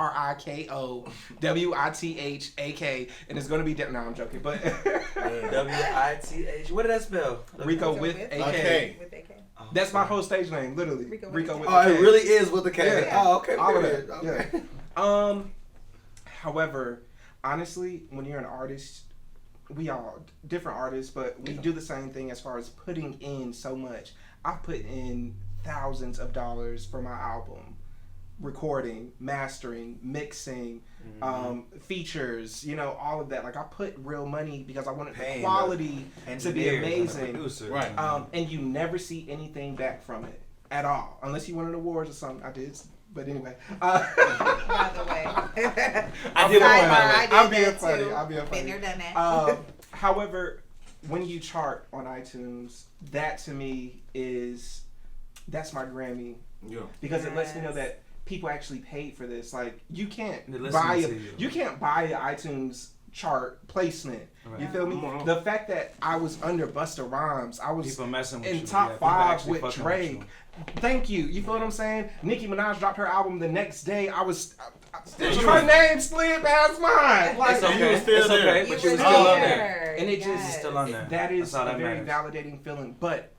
C: RIKOWITHAK, and it's gonna be no, I'm joking, but
A: WITH. What did that spell?
C: Rico with AK.
B: Okay.
D: With AK.
C: That's my whole stage name, literally.
D: Rico
C: with
A: Oh,
C: AK.
A: it really is with the K.
C: Yeah.
A: Oh, okay.
C: All of
A: Period.
C: that.
A: Okay.
C: Yeah. However, honestly, when you're an artist, we all different artists, but we do the same thing as far as putting in so much. I put in thousands of dollars for my album, recording, mastering, mixing, features, all of that. Like I put real money because I wanted the quality to be amazing.
B: Right.
C: And you never see anything back from it at all, unless you won an award or something. I did. But anyway.
D: By the way.
A: I did
C: I'm being funny.
D: Been there, done that.
C: However, when you chart on iTunes, that to me that's my Grammy.
B: Yeah.
C: Because it lets me know that people actually paid for this. Like you can't
A: They're
C: buy
A: listening to you.
C: you can't buy an iTunes chart placement.
A: Right.
C: You feel me?
B: Mhm.
C: The fact that I was under Busta Rhymes, I was
A: People messing with
C: in
A: you.
C: top
A: Yeah, people
C: 5
A: actually
C: with
A: fucking
C: Drake.
A: with
C: Thank you. You feel what I'm saying? Nicki Minaj dropped her album the next day. I was
A: you.
C: her name slid past mine. Like,
A: It's okay.
B: You were still
A: It's
B: there.
A: okay.
D: You
A: But you
D: were
A: were still on
D: there.
A: there.
C: And it just-
D: Yes.
A: Still on there.
C: that is
A: That's all
C: a
A: that
C: very
A: matters.
C: validating feeling. But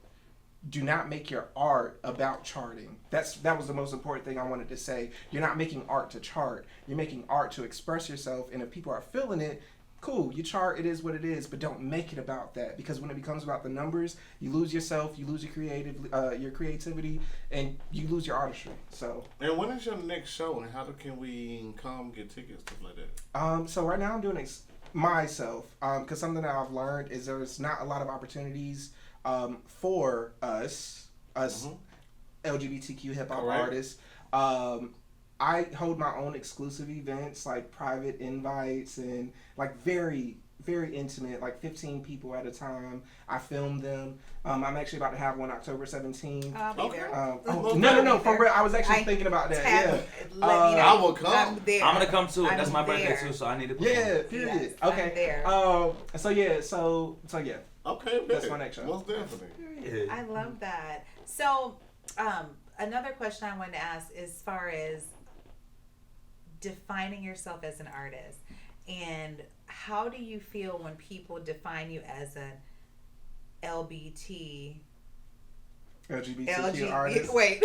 C: do not make your art about charting. That was the most important thing I wanted to say. You're not making art to chart. You're making art to express yourself. And if people are feeling it, cool. You chart. It is what it is. But don't make it about that, because when it becomes about the numbers, you lose yourself. You lose your creativity, and you lose your artistry. So.
B: And when is your next show, and how can we come get tickets, stuff like that?
C: So right now I'm doing myself, because something that I've learned is there's not a lot of opportunities for us LGBTQ hip hop
B: Correct.
C: artists. I hold my own exclusive events, like private invites and like very, very intimate, like 15 people at a time. I film them. I'm actually about to have one October 17th.
D: I'll be there.
C: No, for real. I was actually thinking about that.
D: Let me know.
B: I will come.
D: I'm there.
A: I'm gonna come too. That's my
D: I'm
A: birthday
D: there.
A: too, so I need to.
C: Yeah, period.
D: Yes, I'm
C: okay.
D: there.
C: So yeah.
B: Okay,
C: That's
B: bet.
C: my next show.
B: Most definitely.
A: Yeah.
D: I love that. So, another question I wanted to ask, as far as defining yourself as an artist, and how do you feel when people define you as an
C: LGBTQ artist.
D: Wait.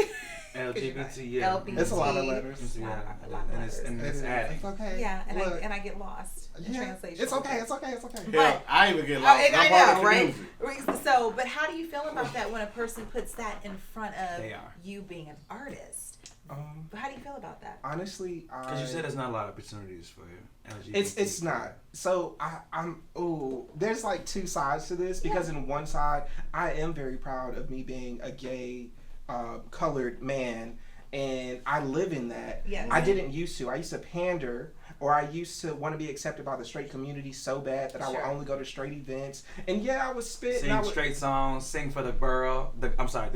A: LGBT, yeah.
D: LBT.
C: It's a lot of letters.
A: Yeah.
D: A lot of
A: And
D: letters.
A: it's adding.
C: It's okay.
D: Yeah, and
C: Look,
D: I get lost in translation.
C: It's okay. It's okay.
B: Yeah, I even get
D: Oh,
B: lost.
D: and
B: I'm
D: I
B: part of
D: know,
B: the
D: right?
B: community.
D: So, but how do you feel about that when a person puts that in front of
A: They are.
D: you being an artist? How do you feel about that?
C: Honestly,
A: Because you said there's not a lot of opportunities for you. LGBT.
C: it's not. So there's like two sides to this, because in one side, I am very proud of me being a gay, colored man, and I live in that.
D: Yes.
C: I didn't used to. I used to pander, or I used to want to be accepted by the straight community so bad that I would
D: Sure.
C: only go to straight events. And yeah, I would spit.
A: Sing
C: and I would,
A: straight songs, sing for the girl. The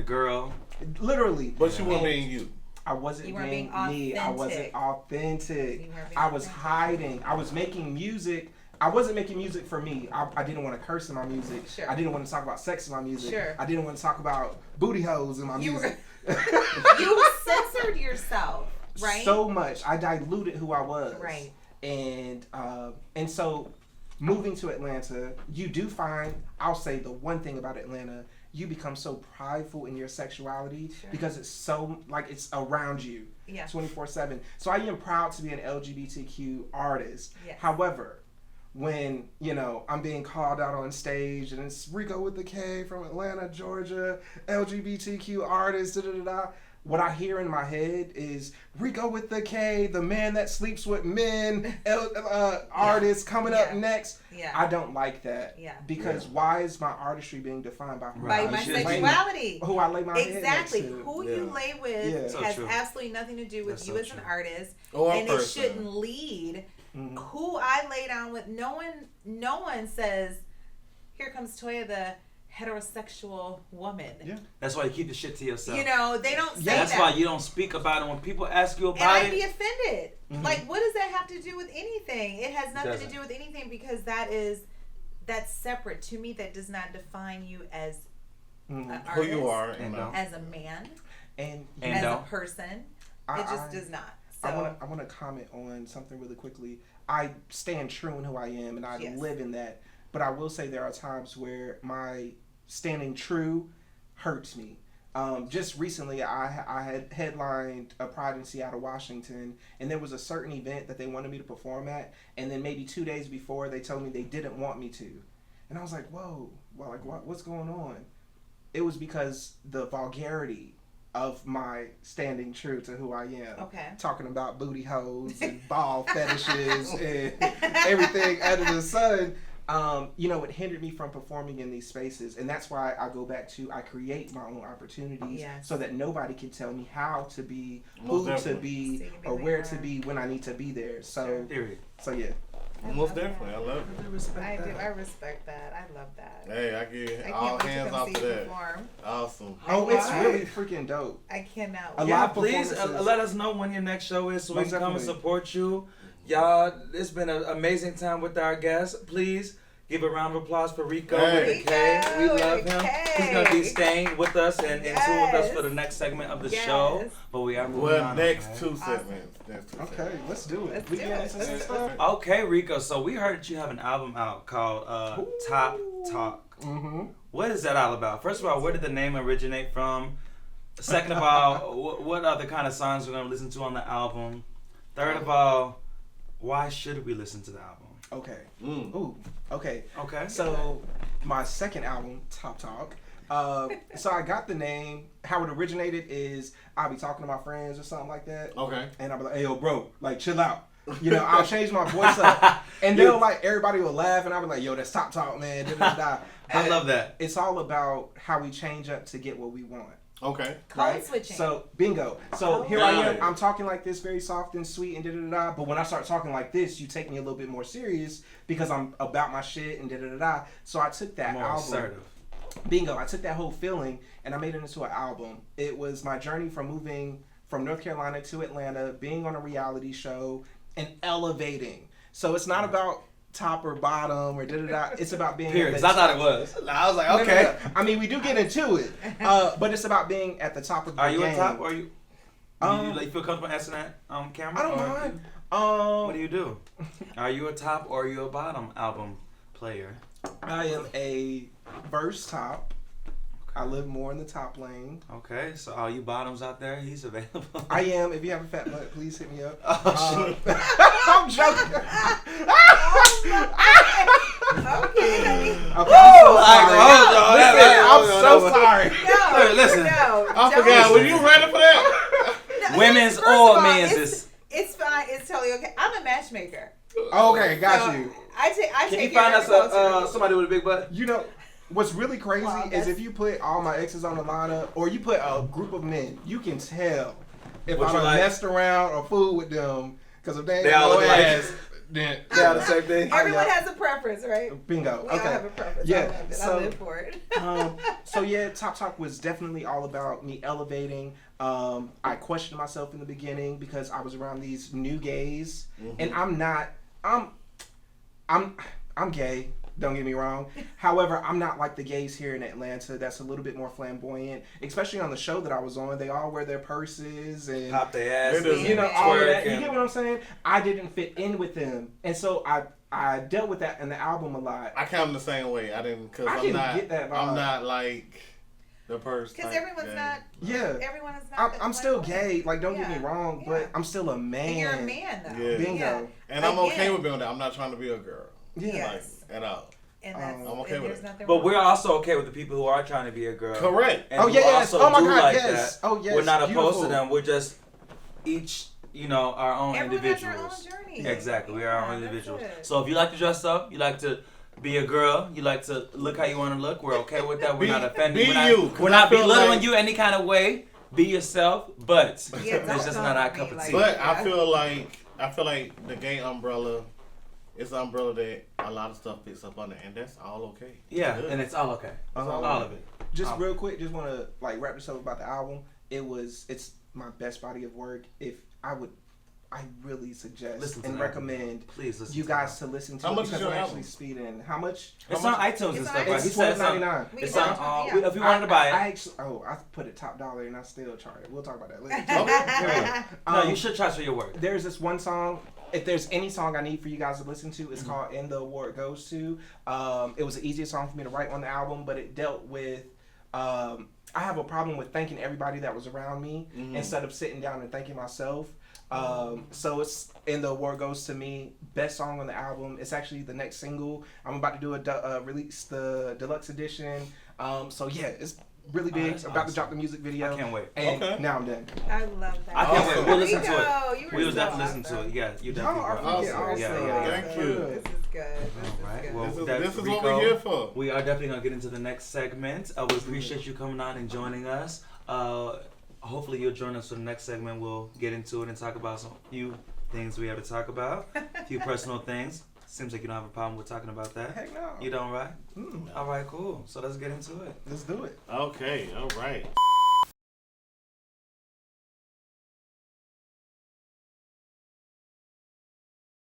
A: girl.
C: literally.
B: But you weren't
C: And
B: being you.
C: I wasn't
D: You weren't
C: being
D: being
C: me. I wasn't authentic.
D: You weren't being
C: I was
D: authentic.
C: hiding. I was making music. I wasn't making music for me. I didn't want to curse in my music.
D: Sure.
C: I didn't want to talk about sex in my music.
D: Sure.
C: I didn't want to talk about booty holes in my
D: You
C: music.
D: You censored yourself, right?
C: So much. I diluted who I was.
D: Right.
C: And so moving to Atlanta, you do find, I'll say the one thing about Atlanta, you become so prideful in your sexuality
D: Sure.
C: because it's so, like, it's around you
D: Yeah.
C: 24/7. So I am proud to be an LGBTQ artist.
D: Yes.
C: However, when, I'm being called out on stage and it's Rico with the K from Atlanta, Georgia, LGBTQ artist, what I hear in my head is Rico with the K, the man that sleeps with men, artist coming up
D: Yeah.
C: next.
D: Yeah.
C: I don't like that.
D: Yeah.
C: Because why is my artistry being defined by who,
D: By
A: Right.
D: my
A: You should-
D: sexuality.
C: who I lay my
D: Exactly.
C: head next to?
D: Who
B: Yeah.
D: you lay with
C: Yeah.
A: So
D: has
A: true.
D: absolutely nothing to do with
A: That's
D: you
A: so
D: as an
A: true.
D: artist,
B: Or a
D: and it
B: person.
D: shouldn't lead
C: Mhm.
D: who I lay down with. No one says, "Here comes Toya, the heterosexual woman.
B: Yeah.
A: That's why you keep the shit to yourself.
D: You know, they don't say
A: That's
D: that.
A: why you don't speak about it when people ask you
D: And
A: about
D: I'd
A: it.
D: be offended.
C: Mhm.
D: Like, what does that have to do with anything? It has nothing
A: Doesn't.
D: to do with anything because that's separate to me. That does not define you as
C: Mhm.
D: an
B: Who you
D: artist,
B: are, you
A: And
B: know.
D: as a man,
C: And
D: as
A: no.
D: a person.
C: I-
D: It just
C: I-
D: does not. So
C: I want to comment on something really quickly. I stand true in who I am, and I
D: Yes.
C: live in that. But I will say there are times where my standing true hurts me. Just recently, I had headlined a Pride in Seattle, Washington, and there was a certain event that they wanted me to perform at, and then maybe 2 days before, they told me they didn't want me to, and I was like, "Whoa, well, like what's going on?" It was because the vulgarity of my standing true to who I am.
D: okay.
C: Talking about booty holes and ball fetishes and everything under the sun. It hindered me from performing in these spaces, and that's why I go back to I create my own opportunities
D: Yes.
C: so that nobody can tell me how to be,
B: Most
C: who to
B: definitely.
C: be,
D: So you can be
C: or
D: who
C: where
D: you
C: to
D: are.
C: be when I need to be there. So,
A: Period.
C: yeah.
B: Most definitely. I love it.
D: I do. I respect that. I love that.
B: Hey, I give
D: I
B: all
D: can't wait
B: hands
D: to come
B: off
D: see
B: to
D: you
B: that.
D: perform.
B: Awesome.
C: Oh, it's
D: Why?
C: really freaking dope.
D: I cannot.
C: A
D: wait.
A: Yeah,
C: lot of
A: please
C: performances.
A: let us know when your next show is so we
C: Most
A: can come and
C: definitely.
A: support you. Y'all, it's been an amazing time with our guests. Please give a round of applause for Rico
B: Hey.
A: with the K. We
D: Rico
A: love
D: with the
A: him.
D: K.
A: He's going to be staying with us and in tune with us
D: Yes.
A: for the next segment of the
D: Yes.
A: show. But we are moving
B: Well,
A: on.
B: next
A: okay?
B: two segments. Next two
C: Okay,
B: segments.
C: let's do it.
D: Let's
C: We
D: do
C: getting
D: it.
C: into
D: Let's
C: some
D: do
C: stuff?
A: Okay, Rico. So we heard that you have an album out called Top Talk.
C: Mm-hmm.
A: What is that all about? First of all, where did the name originate from? Second of all, what other kind of songs we're going to listen to on the album? Third of all, why should we listen to the album?
C: Okay.
B: Mm.
C: Ooh. Okay.
A: Okay.
C: So my second album, Top Talk. So I got the name. How it originated is I'll be talking to my friends or something like that,
B: Okay.
C: and I'll be like, "Hey, yo, bro, like, chill out." I'll change my voice up, and they'll everybody will laugh, and I'll be like, "Yo, that's Top Talk, man." Da-da-da-da.
A: I love that.
C: It's all about how we change up to get what we want.
B: Okay.
D: Code switching.
C: So bingo. So
D: Oh.
C: here I am.
B: Nice.
C: I'm talking like this, very soft and sweet and da da da. But when I start talking like this, you take me a little bit more serious because I'm about my shit and da da da da. So I took that
A: More
C: album.
A: assertive.
C: Bingo. I took that whole feeling and I made it into an album. It was my journey from moving from North Carolina to Atlanta, being on a reality show, and elevating. So it's not about top or bottom or da da da. It's about being.
A: Period.
C: at
A: 'Cause
C: the
A: I thought
C: top.
A: it was. I was like,
C: No, no,
A: okay.
C: no. I mean, we do get into it, but it's about being at the top of the
A: Are you
C: game.
A: a top or are you?
C: Um,
A: you feel comfortable answering that on camera?
C: I don't
A: or
C: mind.
A: What do you do? Are you a top or are you a bottom album player?
C: I am a verse top. I live more in the top lane.
A: Okay, so all you bottoms out there, he's available.
C: I am. If you have a fat butt, please hit me up.
A: Oh, shit.
C: I'm joking.
D: Okay.
C: I'm so sorry.
D: No.
A: Listen.
D: No.
B: I
D: don't.
B: forgot. Were you ready for that?
D: No,
A: Women's
D: first
A: or
D: of all,
A: men's
D: it's-
A: is-
D: It's fine. It's totally okay. I'm a matchmaker.
C: Okay, got
D: So,
C: you.
D: I take
A: Can you
D: care
A: find
D: of
A: us
D: culture.
A: somebody with a big butt?
C: You know, what's really crazy
D: Wow,
C: is
D: that's-
C: if you put all my exes on the lineup, or you put a group of men, you can tell if
A: What
C: I
A: you
C: done
A: like?
C: messed around or fooled with them. Because if they ain't
A: They all
C: no
A: look like-
C: ass, then
A: They all the same thing.
D: Everyone
C: yeah.
D: has a preference, right?
C: bingo.
D: We
C: Okay.
D: all have a preference.
C: Yeah,
D: I love it.
C: so-
D: I live for it.
C: So yeah, Top Talk was definitely all about me elevating. I questioned myself in the beginning because I was around these new gays, and I'm not. I'm gay. Don't get me wrong. However, I'm not like the gays here in Atlanta. That's a little bit more flamboyant, especially on the show that I was on. They all wear their purses and
A: Pop their ass.
B: They do.
C: you know all of that. You
A: twerking.
C: get what I'm saying? I didn't fit in with them, and so I dealt with that in the album a lot.
B: I count the same way. I didn't because
C: I
B: I'm
C: can
B: not.
C: get that vibe.
B: I'm not like the person.
D: Because everyone's not.
C: Yeah.
D: Everyone is not.
C: I'm
D: that
C: still
D: way.
C: gay, like don't get me
D: Yeah,
C: wrong,
D: yeah.
C: but I'm still a man.
D: And you're a man though.
B: Yeah.
C: Bingo.
D: Yeah.
B: And I'm okay
D: Again.
B: with being that. I'm not trying to be a girl.
C: Yeah.
D: Yes.
B: Like, at all.
D: And that's,
C: I'm
B: okay
D: and
B: with
D: there's
B: it.
D: nothing
A: But
D: wrong.
A: we're also okay with the people who are trying to be a girl.
B: Correct.
A: And
C: Oh,
A: who
C: yes.
A: also
C: Oh, my
A: do
C: God,
A: like
C: yes.
A: that.
C: Oh, yes.
A: We're not opposed
C: Beautiful.
A: to them. We're just each, our own
D: Everyone
A: individuals.
D: has their own journey.
A: Exactly. We are our
D: Yeah,
A: own
D: that's
A: individuals.
D: it.
A: So if you like to dress up, you like to be a girl, you like to look how you want to look, we're okay with that. We're
B: Be-
A: not offending.
B: be
A: We're not,
B: you, 'cause
A: we're
B: I
A: not
B: feel
A: belittling
B: like-
A: you any kind of way. Be yourself, but
D: Yeah,
A: it's just not our cup of tea.
B: But I feel like the gay umbrella it's an umbrella that a lot of stuff fits up under, and that's all okay.
A: Yeah,
B: Good.
A: and it's all okay.
B: all
A: All
B: okay.
A: of it.
C: Just real quick, just want to like wrap this up about the album. It's my best body of work. I really suggest
A: Listen to
C: and
A: that.
C: recommend
A: Please listen
C: you
A: to
C: guys to listen to
B: How
C: it
B: much is
C: because
B: your
C: I'm
B: album?
C: actually speeding. How much?
A: It's on iTunes and
D: It's
A: stuff,
D: on
A: right? He
C: It's
A: said it's on.
C: $12.99.
A: It's
D: We
A: on.
D: can talk,
A: If you wanted to buy it,
C: I actually, I put it top dollar and I still charge it. We'll talk about that later.
B: Okay.
A: no, you should charge for your work.
C: There's this one song. If there's any song I need for you guys to listen to, it's called "And the Award Goes To." It was the easiest song for me to write on the album, but it dealt with. I have a problem with thanking everybody that was around me instead of sitting down and thanking myself. So it's "And the Award Goes to Me," best song on the album. It's actually the next single. I'm about to do release the deluxe edition. So yeah, it's really big.
A: that's
C: About to
A: awesome.
C: drop the music video.
A: I can't wait.
C: And
B: Okay.
C: now I'm done.
D: I love that.
A: I can't
B: Awesome.
A: wait. We'll listen to
D: Rico,
A: it.
D: you were
A: We will
D: so
A: definitely listen to
D: awesome.
A: it. Yeah, you
C: Y'all
A: definitely
C: are
A: were.
C: fucking
B: Awesome.
C: awesome.
A: Yeah.
B: Thank you.
D: This is good. This is
A: All right.
D: good.
A: Well,
B: This is
A: that's
B: what
A: Rico.
B: we're here for.
A: We are definitely gonna get into the next segment. We appreciate you coming on and joining us. Hopefully you'll join us for the next segment. We'll get into it and talk about some few things we have to talk about, a few personal things. Seems like you don't have a problem with talking about that.
C: Heck no.
A: You don't, right? All right, cool. So let's get into it.
C: Let's do it.
B: Okay, all right.